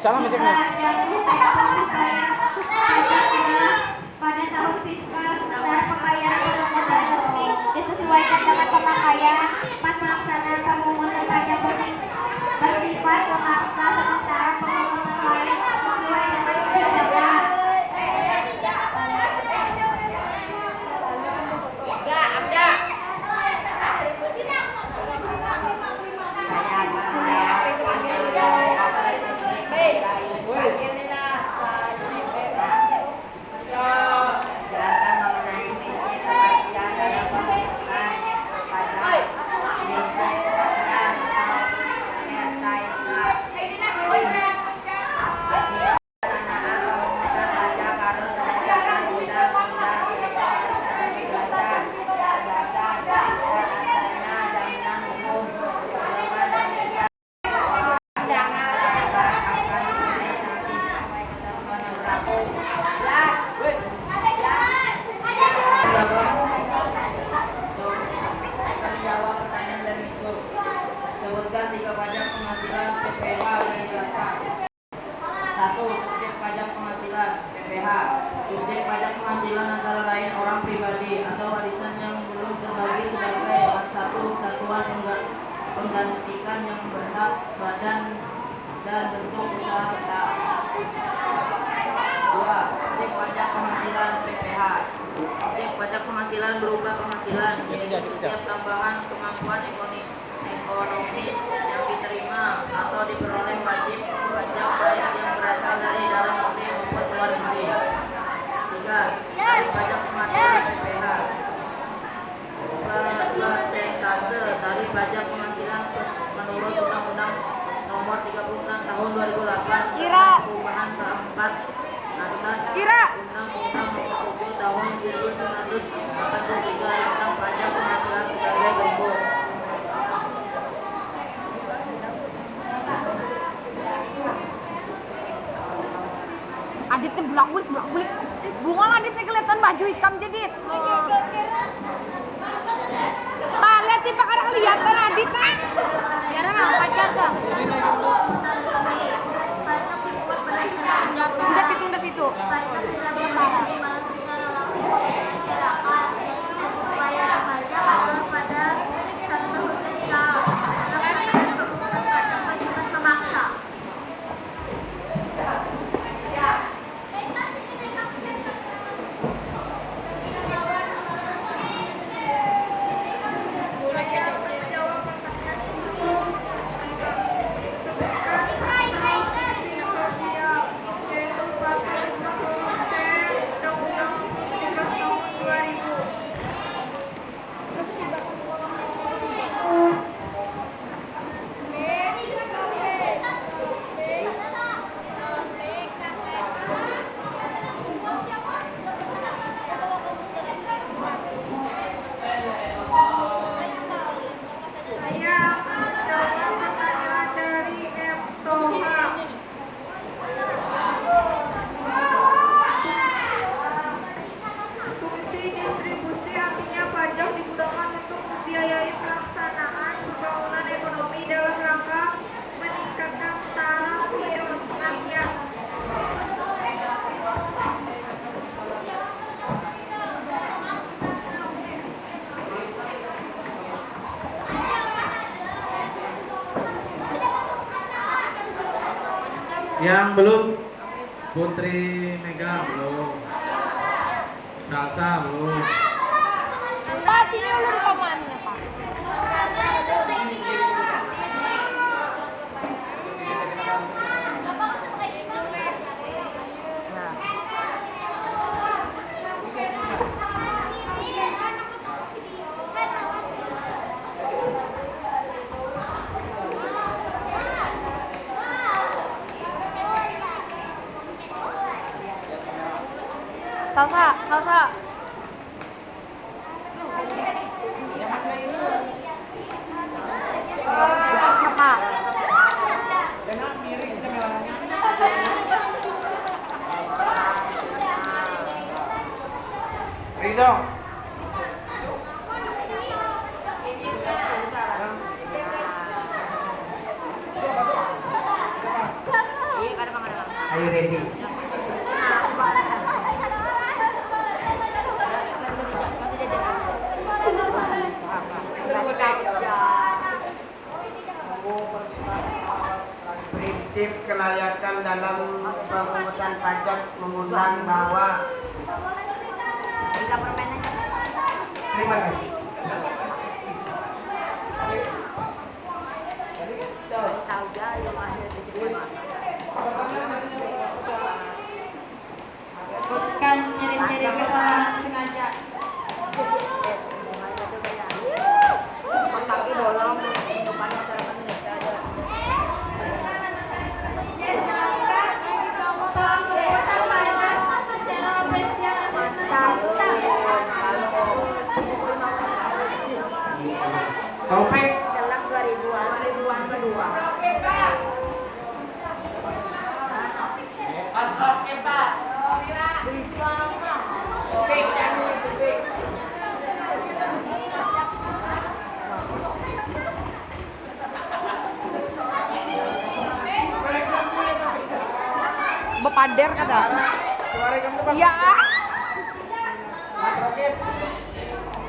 Salam cek nih. Pada tahun fiskal dan pengayaan ekonomi disesuaikan dengan pemakaian pas pelaksanaan pemungutan pajak bersifat memaksa sementara pemungutan lain sesuai dengan kebijakan. Sebutkan 3 pajak penghasilan PPH yang dijelaskan. 1. Subjek pajak penghasilan PPH. Subjek pajak penghasilan antara lain orang pribadi atau warisan yang belum terbagi sebagai satu satuan penggantikan yang berhak badan dan bentuk usaha. 2. Subjek pajak penghasilan PPH. Subjek pajak penghasilan berupa penghasilan yaitu setiap tambahan kemampuan ekonomis yang diterima atau diperoleh wajib pajak baik yang berasal dari dalam negeri maupun luar negeri. 3. Tarif pajak penghasilan PPH. Persentase tarif pajak penghasilan menurut Undang-Undang Nomor 36 Tahun 2008 tentang Perubahan keempat atas Undang-Undang Nomor 7 Tahun 1983 tentang pajak penghasilan sebagai berikut. Aditnya bulat-bulit. Bunga Aditnya kelihatan baju hitam jadi. Pak, lihat tipe kadang kelihatan Aditnya. Biar nggak pacar kan. Udah situ. Pajak tidak boleh diimbalan secara langsung kepada masyarakat. Yang membayar pajak adalah pada 1 tahun fiskal. Pelaksanaan pemungutan pajak bersifat memaksa. Yang belum, Putri Mega belum, Salsa belum. Pak, sini dulu rekamannya, Pak. Salsa. Pak. Ridho. Iya, kadang Ayo ready. Prinsip kelayakan dalam pemungutan pajak mengundang bahwa. Terima kasih. Bukan nyeri-nyeri kesalahan sengaja. Pemungutan pajak secara ofisial Taufik. Dalam 2000-an kedua. Bepader kada? Iya.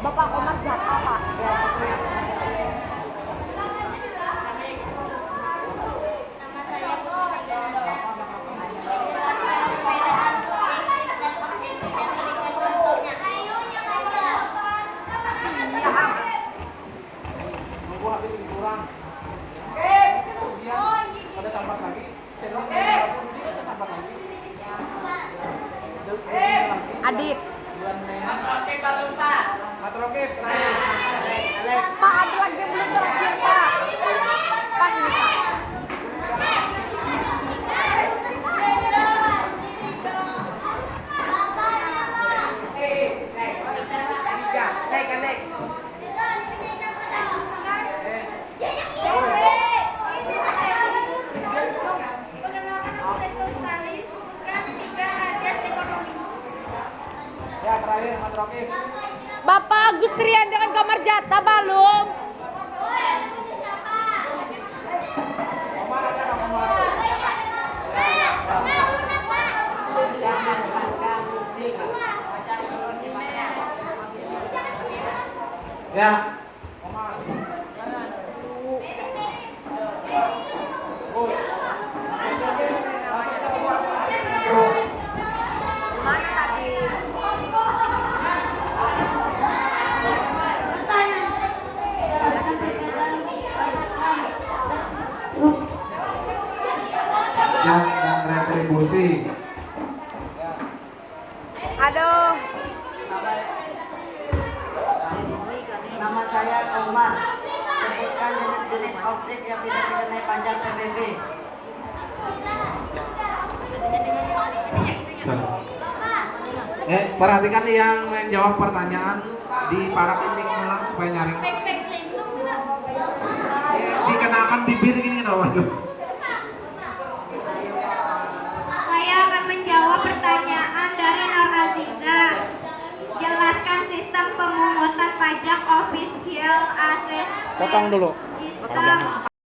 Bapak Komar Jata, Pak. Nama saya Putri Megan. Jelaskan perbedaan subjektif dan objektif yang berikan contohnya. Nunggu habis ini kurang. Kemudian ada sambat lagi. Ada sambat lagi. Adit. Matrokip. Pak, ada lagi yang belum terakhir, Pak. Pas ini, Pak. Ya terakhir Matrokip. Bapak Agus Trian dengan Kamar Jata belum? Ya. Mana tadi? Yang retribusi. Aduh. Nama saya Omar. Sebutkan jenis-jenis objek yang tidak dikenai pajak PBB. Perhatikan nih yang menjawab pertanyaan diparakin link ulang supaya nyaring. Dikenakan bibir gini kenapa waduh. Saya akan menjawab pertanyaan dari Nur Aziza. Jelaskan sistem pemungutan pajak official assessment Potong dulu. system